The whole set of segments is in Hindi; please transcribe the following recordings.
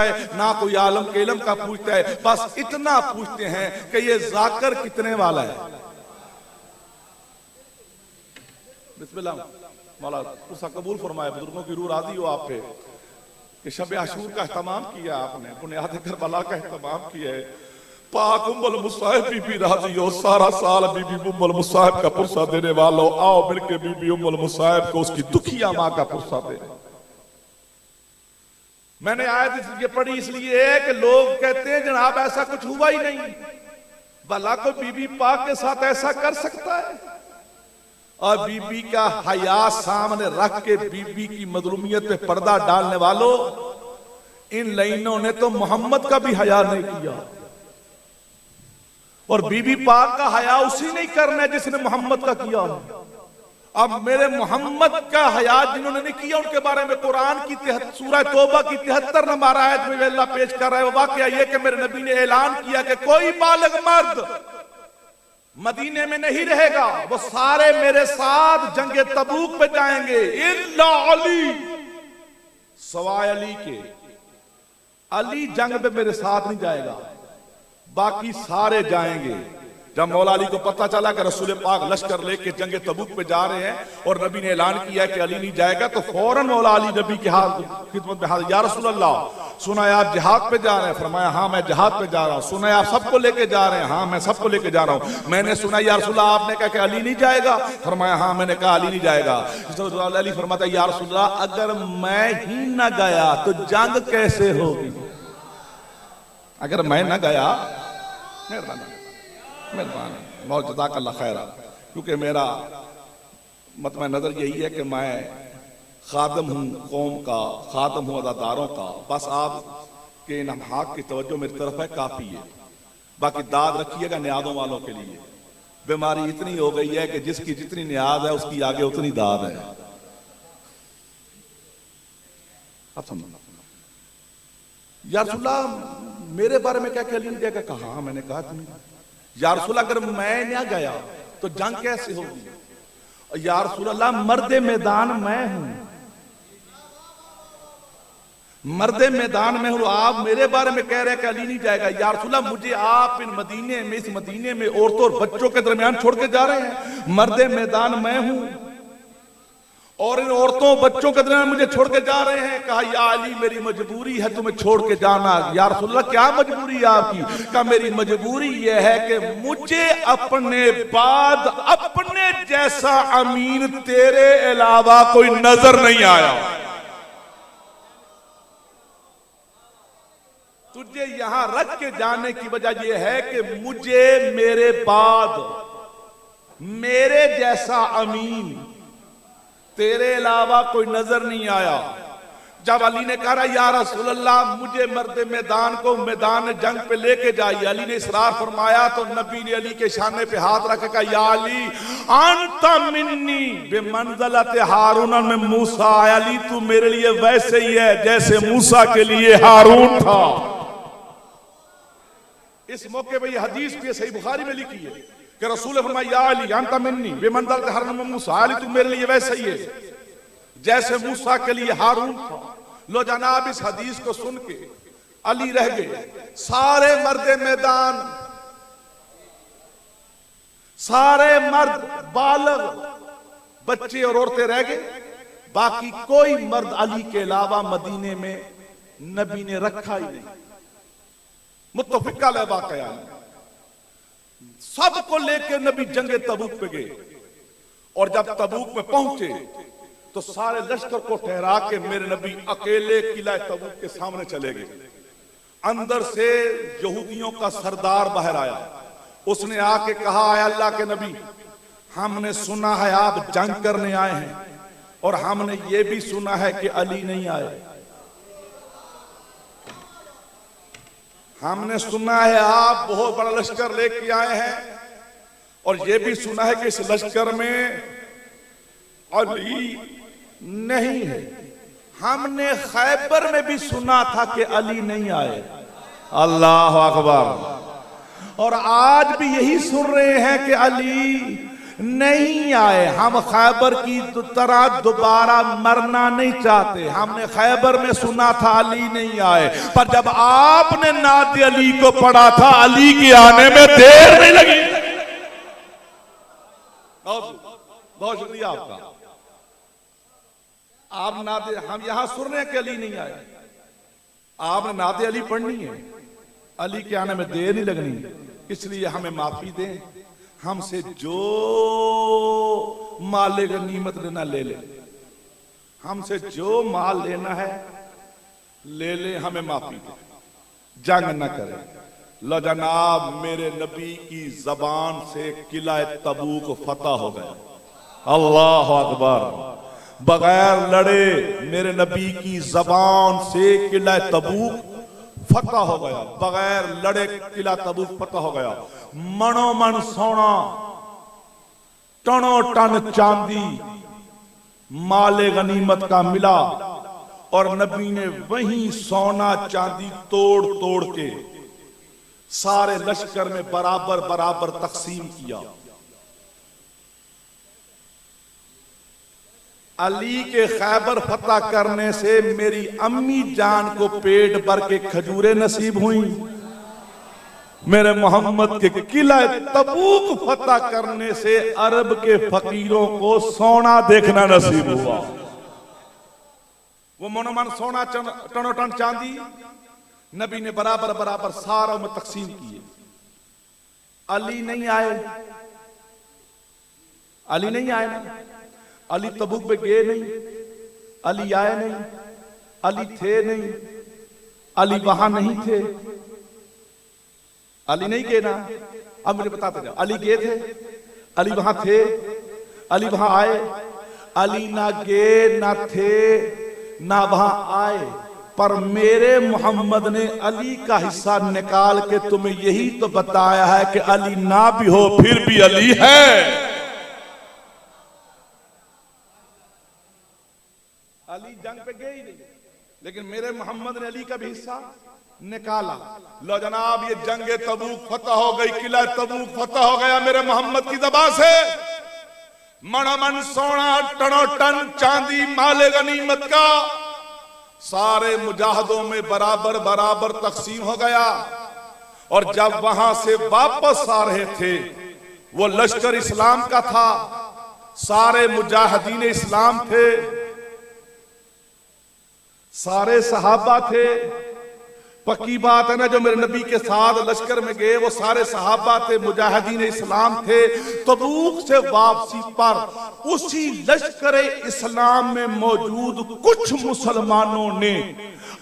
है, ना कोई आलम के इल्म का पूछता है, बस इतना पूछते हैं कि ये जाकर कितने वाला है। बिस्मिल्लाह, मौला उसका कबूल फरमाए, बुजुर्गों की रूह राजी हो आप पे कि शब आशूर का एहतमाम किया आपने, बुनियाद करबला का एहतमाम किया है। पाक उम्मुल मुसाहिब बीबी राजी हो, सारा साल बीबी उम्मुल मुसाहिब का पुरसा देने वालों, आओ मिलके बीबी उम्मुल मुसाहिब को उसकी दुखिया माँ का पुरसा दे। मैंने आयत इसलिए पढ़ी इसलिए है कि लोग कहते हैं जनाब ऐसा कुछ हुआ ही नहीं, भला कोई बीबी पाक के साथ ऐसा कर सकता है? और बीबी का हया सामने रख के बीबी की मजलूमियत पे पर्दा डालने वालों, इन लाइनों ने तो मोहम्मद का भी हया नहीं किया, और बीबी पाक का हया उसी नहीं करना है जिसने मोहम्मद का किया। अब मेरे मोहम्मद का हया जिन्होंने नहीं किया उनके बारे में कुरान की सूरह तौबा की 73 नंबर आयत में अल्लाह पेश कर रहा है। वाकया ये कि मेरे नबी ने ऐलान किया कि कोई बालिग मर्द मदीने में नहीं रहेगा, वो सारे मेरे साथ जंगे तबूक पे जाएंगे, इल्ला अली, सवाए अली के। अली जंग पे मेरे साथ नहीं जाएगा, बाकी सारे जाएंगे। जब मौला अली को पता चला कि रसूल पाक लश्कर लेके जंगे तबूक पे जा रहे हैं और नबी ने ऐलान किया कि अली नहीं जाएगा, तो फौरन मौला अली नबी के खिदमत में हाजिर, या रसूल अल्लाह, सुना है आप जिहाद पे जा रहे हैं? फरमाया हाँ मैं जिहाद पे जा रहा हूँ। सुना है आप सबको लेके जा रहे हैं? हाँ मैं सबको लेके जा रहा हूँ। मैंने सुना या रसूल अल्लाह आपने कहा कि अली नहीं जाएगा? फरमाया हाँ मैंने कहा अली नहीं जाएगा। अली फरमाता या रसूल अल्लाह अगर मैं ही न गया तो जंग कैसे होगी? अगर मैं न गया, मेहरबानी बहुत जज़ाकल्लाह खैरा, क्योंकि मेरा मतलब नज़र यही है कि मैं खादम हूँ कौम का, खादम हूँ अदादारों का, बस आपके नमहाक की तवज्जो मेरी तरफ है काफ़ी है। बाकी दाद रखिएगा न्यादों वालों के लिए। बीमारी इतनी हो गई है कि जिसकी जितनी न्याद है उसकी आगे उतनी दाद है। अब समझना या रसूल अल्लाह मेरे बारे में क्या क्या नहीं देगा? कहा मैंने कहा तुम या रसूल अगर मैं न गया तो जंग कैसे होगी? या रसूल अल्लाह मर्दे मैदान मैं हूं, मर्दे मैदान में हूं, आप मेरे बारे में कह रहे हैं कि अली नहीं जाएगा। या रसूल अल्लाह मुझे आप इन मदीने में, इस मदीने में औरतों और बच्चों के दरमियान छोड़ के जा रहे हैं। मर्दे मैदान मैं हूं और इन औरतों बच्चों के दरमियान मुझे छोड़ के जा रहे हैं। कहा या अली मेरी मजबूरी है तुम्हें छोड़ के जाना। या रसूल अल्लाह क्या मजबूरी है आपकी? कहा मेरी मजबूरी यह है कि मुझे अपने बाद अपने जैसा अमीन तेरे अलावा कोई नजर नहीं आया। तुझे यहां रख के जाने की वजह यह है कि मुझे मेरे बाद मेरे जैसा अमीन तेरे अलावा कोई नजर नहीं आया। जब अली ने कहा या रसूल अल्लाह मुझे मर्दे मैदान को मैदान जंग पे लेके जाइए, अली ने इसरार फरमाया तो नबी ने अली के शाने पे हाथ रख के कहा या अली अंता मिन्नी बिमंज़िलत हारून में मूसा, अली तू मेरे लिए वैसे ही है जैसे मूसा के लिए हारून था। इस मौके पे ये हदीस भी सही बुखारी में लिखी है कि रसूल ने फरमाया या अली अंता मिन्नी बिमंज़िलत हारून में मूसा, अली तू मेरे लिए वैसे ही है जैसे मूसा के लिए हारून था। लो जनाब इस हदीस को सुन के अली रह गए, सारे मर्दे मैदान, सारे मर्द बालग बच्चे और औरतें रह गए, बाकी कोई मर्द अली के अलावा मदीने में नबी ने रखा ही नहीं। मुत्तफिका वाकया, सबको लेकर नबी जंगे तबूक पे गए और जब तबूक में पहुंचे तो सारे लश्कर को ठहरा के मेरे नबी अकेले किला तबूक के सामने चले गए। अंदर से यहूदियों का सरदार बाहर आया, उसने आके कहा अल्लाह के नबी हमने सुना है आप जंग करने आए हैं और हमने ये भी सुना है कि अली नहीं आए। हमने सुना है आप बहुत बड़ा लश्कर लेके आए हैं और ये भी सुना है कि इस लश्कर में अली नहीं है। हमने खैबर में भी सुना था कि अली नहीं आए। अल्लाह अकबर। और आज भी यही सुन रहे हैं कि अली नहीं आए। हम खैबर की तरह दोबारा मरना नहीं चाहते। हमने खैबर में सुना था अली नहीं आए, पर जब आपने नात अली को पढ़ा था, अली के आने में देर नहीं लगी। बहुत शुक्रिया आपका। आप नाते, हम यहां सुन रहे हैं कि अली नहीं आए, आपने नाते अली पढ़नी है, अली के आने में देर नहीं लगनी, इसलिए हमें माफी दें। हमसे जो माल गनीमत लेना ले ले, हमसे जो माल लेना है ले ले, हमें माफी दे, जंग न करे। लो जनाब, मेरे नबी की जबान से किला तबूक फतह हो गया। अल्लाह अकबर। बगैर लड़े मेरे नबी की जबान से किला तबूक फतह हो गया। बगैर लड़े किला तबूक फतह हो गया। मनो मन सोना, टनो टन चांदी माले गनीमत का मिला, और नबी ने वही सोना चांदी तोड़ तोड़ के सारे लश्कर में बराबर बराबर तकसीम किया। अली के खैबर फतह करने से मेरी अम्मी जान को पेट भर के खजूरें नसीब हुई। मेरे मोहम्मद के किला तबूक फतह करने से अरब के फकीरों को सोना देखना नसीब हुआ। वो मनोमन सोना टनो टन चांदी नबी ने बराबर बराबर सारों में तकसीम किए। अली नहीं आए, अली नहीं आए ना, अली तबूक में गए नहीं, अली आए नहीं, अली थे नहीं, अली वहां नहीं थे, अली नहीं गए ना। अब मुझे बताते जाओ, अली गए थे, अली वहां थे, अली वहां आए, अली ना गए ना थे ना वहां आए, पर मेरे मोहम्मद ने अली का हिस्सा निकाल के तुम्हें यही तो बताया है कि अली ना भी हो फिर भी अली है। अली जंग पे गए ही नहीं, लेकिन मेरे मोहम्मद ने अली का भी हिस्सा निकाला। लो जनाब, ये जंग तबूक फतह हो गई, किला तबूक फतह हो गया मेरे मोहम्मद की ज़बान से। मनमन सोना टनो टन चांदी माले गनीमत का सारे मुजाहिदों में बराबर बराबर तकसीम हो गया। और जब वहां से वापस आ रहे थे, वो लश्कर इस्लाम का था, सारे मुजाहिदीन इस्लाम थे, सारे सहाबा थे। पक्की बात है ना, जो मेरे नबी के साथ लश्कर में गए वो सारे सहाबा थे, मुजाहिदीन इस्लाम थे। तबूक से वापसी पर उसी लश्कर इस्लाम में मौजूद कुछ मुसलमानों ने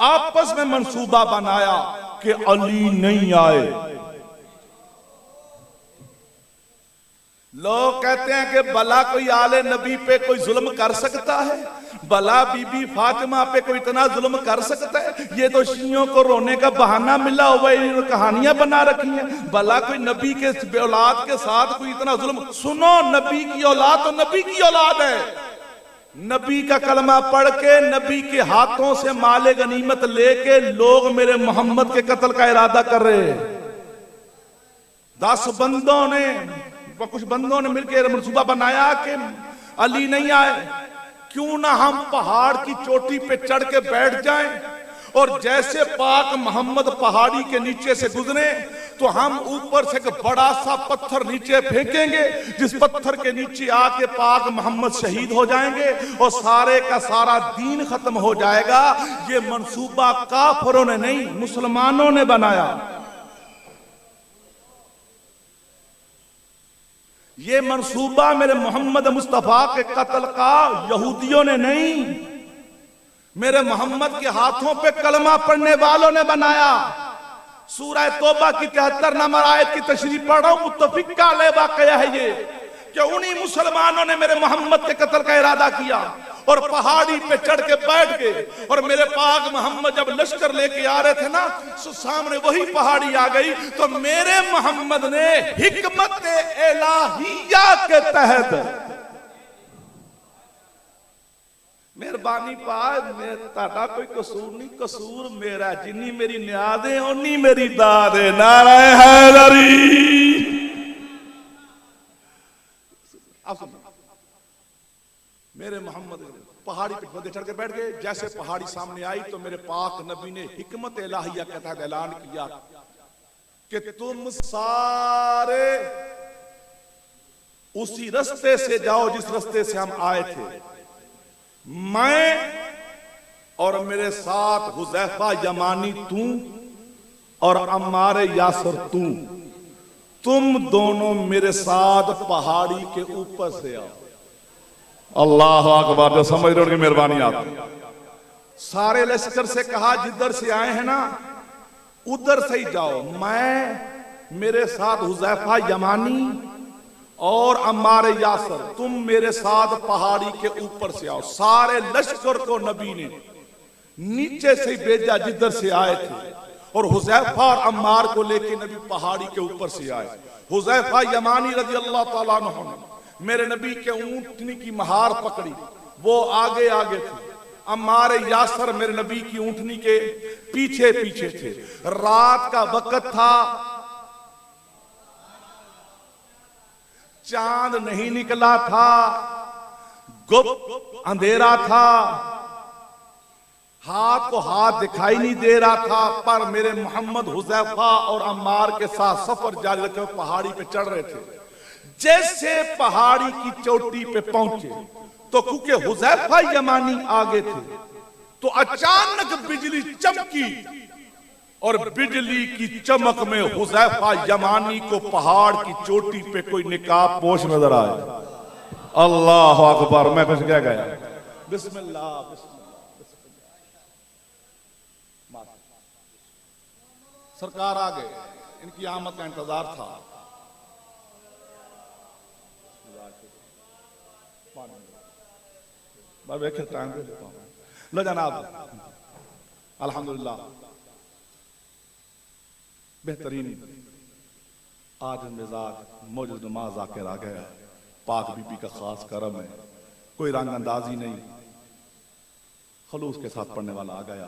आपस में मंसूबा बनाया कि अली नहीं आए। लोग कहते हैं कि भला कोई आले नबी पे कोई जुल्म कर सकता है? भला बीबी फातिमा पे कोई इतना जुल्म कर सकता है? ये तो शियों को रोने का बहाना मिला हुआ है, इन्होंने कहानियां बना रखी हैं। भला कोई नबी के औलाद के साथ कोई इतना जुल्म? सुनो, नबी की औलाद तो नबी की औलाद है। नबी का कलमा पढ़ के नबी के हाथों से माले गनीमत लेके लोग मेरे मोहम्मद के कत्ल का इरादा कर रहे हैं। 10 बंदों ने, कुछ बंदों ने मिलकर मंसूबा बनाया कि अली नहीं आए, क्यों ना हम पहाड़ की चोटी पे चढ़ के बैठ जाएं, और जैसे पाक मोहम्मद पहाड़ी के नीचे से गुजरे तो हम ऊपर से एक बड़ा सा पत्थर नीचे फेंकेंगे, जिस पत्थर के नीचे आके पाक मोहम्मद शहीद हो जाएंगे और सारे का सारा दीन खत्म हो जाएगा। ये मंसूबा काफिरों ने नहीं, मुसलमानों ने बनाया। ये मंसूबा मेरे मोहम्मद मुस्तफा के कत्ल का यहूदियों ने नहीं, मेरे मोहम्मद के हाथों पे कलमा पढ़ने वालों ने बनाया। सूरह तौबा की 73 नंबर आयत की तशरीह पढ़ रहा हूं, मुत्तफिक का वाकया है ये कि उन्हीं मुसलमानों ने मेरे मोहम्मद के कत्ल का इरादा किया और पहाड़ी पे चढ़ के बैठ गए। और मेरे पाक मोहम्मद जब लश्कर लेके आ रहे थे ना, तो सामने वही पहाड़ी आ गई। तो मेरे मोहम्मद ने हिकमत इलाहिया के तहत, मेहरबानी पाक, मैं ताड़ा कोई कसूर नहीं, कसूर मेरा, जिन्नी मेरी न्यादे उन्नी मेरी दादे। नारे हैदरी। अब मेरे मोहम्मद पहाड़ी पे बंदे चढ़ के बैठ गए। जैसे पहाड़ी सामने आई तो मेरे पाक नबी ने हिकमत इलाहिया के तहत ऐलान किया कि तुम सारे उसी रास्ते से जाओ जिस रास्ते से हम आए थे। मैं और मेरे साथ हुज़ैफा यमानी तू और अम्मार यासर तू, तुम दोनों मेरे साथ पहाड़ी के ऊपर से आओ। अल्लाह अकबर, जो समझ रहे हो उनकी मेहरबानी आती। सारे लश्कर से कहा जिधर से आए हैं ना उधर से ही जाओ। मैं मेरे साथ हुज़ैफा यमानी और अम्मार यासर, तुम मेरे साथ पहाड़ी के ऊपर से आओ। सारे लश्कर को नबी ने नीचे से ही भेजा जिधर से आए थे, और हुज़ैफा और अम्मार को लेके नबी पहाड़ी के ऊपर से आए। हुज़ैफा यमानी रज़ी अल्लाह ताला अन्हु ने मेरे नबी के ऊंटनी की महार पकड़ी, वो आगे आगे थे। अम्मार यासर मेरे नबी की ऊंटनी के पीछे पीछे थे। रात का वक्त था, चांद नहीं निकला था, गुप्त अंधेरा था, हाथ को हाथ दिखाई नहीं दे रहा था। पर मेरे मोहम्मद हुज़ैफा और अम्मार के साथ सफर जारी रखे पहाड़ी पे चढ़ रहे थे। जैसे पहाड़ी की चोटी पे पहुंचे तो क्योंकि हुज़ैफा यमानी आगे थे तो अचानक बिजली चमकी, और बिजली की चमक में हुज़ैफा यमानी को पहाड़ की चोटी पे कोई निकाब पोश नजर आया। अल्लाह अकबर, मैं कुछ कह गया। बिस्मिल्लाह बिस्मिल्लाह। सरकार आ गए, इनकी आमद का इंतजार था। लो जनाब, अल्हम्दुलिल्लाह बेहतरीन आज मिजाज मौजूद नमाज आकर आ गया। पाक बीबी का खास करम है, कोई रंग अंदाजी नहीं, खलूस के साथ पढ़ने वाला आ गया।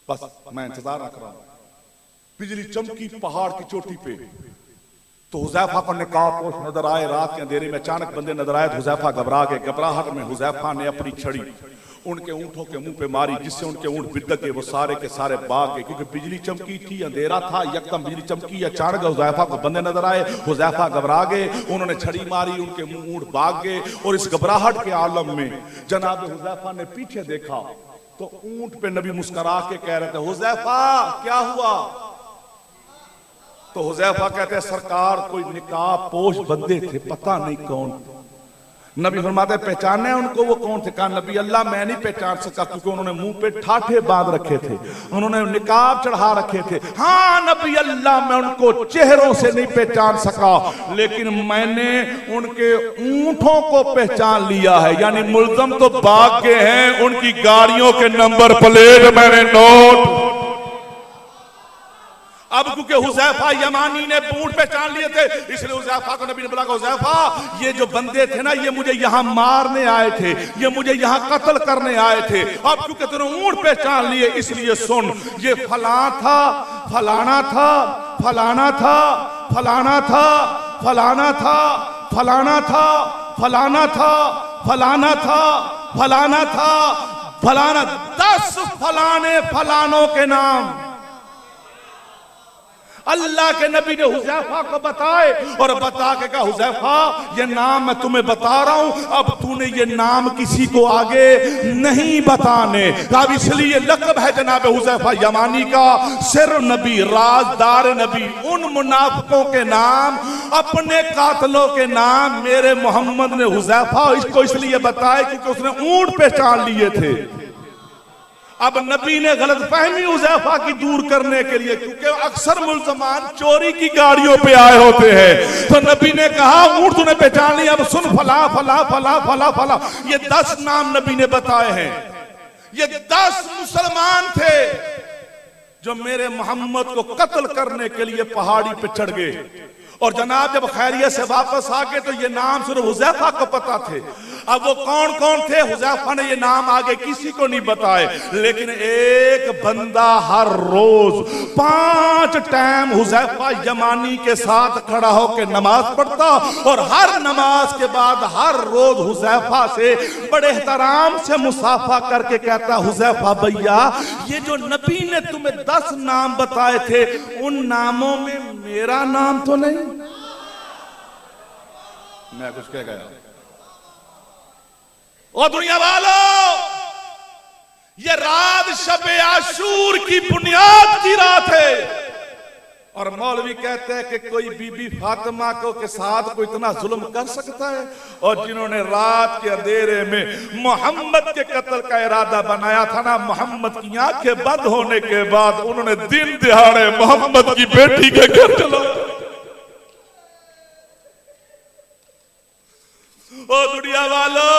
बस मैं इंतजार रख रहा हूं। बिजली चमकी पहाड़ की चोटी पे तो हुज़ैफा को निकाब पोश नजर आए। रात के अंधेरे में अचानक बंदे नजर आए। हुज़ैफा घबरा गए। घबराहट में हुज़ैफा ने अपनी छड़ी उनके ऊंटों के मुंह पे मारी, जिससे उनके ऊंट बिदक गए। वो सारे के सारे भाग गए क्योंकि बिजली चमकी थी, अंधेरा था। यकदम बिजली चमकी, अचानक हुज़ैफा को बंदे नजर आए। हुज़ैफा घबरा गए, उन्होंने छड़ी मारी, उनके ऊंट भाग गए। और इस घबराहट के आलम में जनाब हुज़ैफा ने पीछे देखा तो ऊंट पे नबी मुस्कुरा के कह रहे थे, हुज़ैफा क्या हुआ? तो हुज़ैफा कहते हैं, सरकार कोई निकाब पोश बंदे थे, पता नहीं कौन। नबी फरमाते पहचाने उनको, वो कौन थे? कहा नबी अल्लाह मैं नहीं पहचान सका क्योंकि उन्होंने मुंह पे ठाठे बांध रखे थे, उन्होंने निकाब चढ़ा रखे थे। हाँ नबी अल्लाह मैं उनको चेहरों से नहीं पहचान सका, लेकिन मैंने उनके ऊंटों को पहचान लिया है। यानी मुल्ज़म तो भाग गए हैं, उनकी गाड़ियों के नंबर प्लेट मैंने नोट। अब क्योंकि हुज़ैफा यमानी ने ऊंट पहचान लिए थे, इसलिए हुज़ैफा को नबी ने बोला, हुज़ैफा ये जो बंदे थे ना, ये मुझे यहां मारने आए थे, ये मुझे यहां कत्ल करने आए थे। अब क्योंकि तूने ऊंट पहचान लिए, इसलिए सुन, ये फलां था, फलाना था, फलाना था, फलाना था, फलाना था, फलाना था, फलाना था, फलाना था, फलाना था, फलाना 10 फलाने फलानों के नाम अल्लाह के नबी ने हुज़ैफा को बताए और बता के कहा, हुज़ैफा ये नाम मैं तुम्हें बता रहा हूं, अब तूने ये नाम किसी को आगे नहीं बताने। अब इसलिए लक़ब है जनाब हुज़ैफा यमानी का, सिर नबी, राजदार नबी। उन मुनाफिकों के नाम, अपने कातलों के नाम मेरे मोहम्मद ने हुज़ैफा इसको इसलिए बताया क्योंकि उसने ऊंट पहचान लिए थे। अब नबी ने गलत फहमी हुज़ैफा की दूर करने के लिए, क्योंकि अक्सर मुल्ज़मान चोरी की गाड़ियों पे आए होते हैं, तो नबी ने कहा ऊंट तूने पहचान लिया, अब सुन फला फला फला फला फला। ये 10 नाम नबी ने बताए हैं। ये 10 मुसलमान थे जो मेरे मोहम्मद को कत्ल करने के लिए पहाड़ी पे चढ़ गए। और जनाब जब खैरियत से वापस आ गए तो ये नाम सिर्फ हुज़ैफा को पता थे। अब वो कौन कौन थे, हुज़ैफा ने ये नाम आगे किसी को नहीं बताए, लेकिन एक बंदा हर रोज 5 टाइम हुज़ैफा यमानी के साथ खड़ा होकर नमाज पढ़ता और हर नमाज के बाद हर रोज हुज़ैफा से बड़े एहतराम से मुसाफा करके कहता, हुज़ैफा भैया ये जो नबी ने तुम्हें 10 नाम बताए थे उन नामों में मेरा नाम तो नहीं। मैं कुछ कह गया। ओ दुनिया वालों, ये रात शब आशूर की बुनियाद की रात है और मौलवी कहते हैं कि कोई बीबी फातिमा को के साथ कोई इतना जुल्म कर सकता है। और जिन्होंने रात के अंधेरे में मोहम्मद के कत्ल का इरादा बनाया था ना, मोहम्मद की आंखें बंद होने के बाद उन्होंने दिन दिहाड़े मोहम्मद की बेटी के घर चलाया। ओ दुनिया वालों,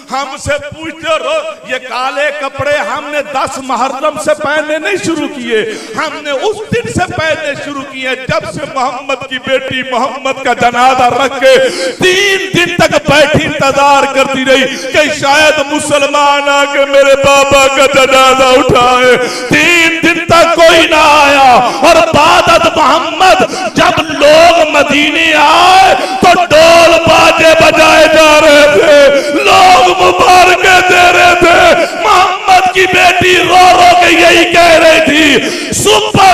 हमसे पूछते रहो, ये काले कपड़े हमने 10 मुहर्रम से पहनने नहीं शुरू किए, हमने उस दिन से पहनने शुरू किए जब से मोहम्मद की बेटी मोहम्मद का जनाजा रख के 3 दिन तक बैठी इंतजार करती रही कि शायद मुसलमान आके मेरे बाबा का जनाजा उठाए। 3 दिन तक कोई ना आया और बादत मोहम्मद जब लोग मदीने आए तो ढोल बाजे बजाए जा रहे थे, लोग मुबारकें दे रहे थे। मोहम्मद की बेटी रो रो के यही कह रही थी, सुबह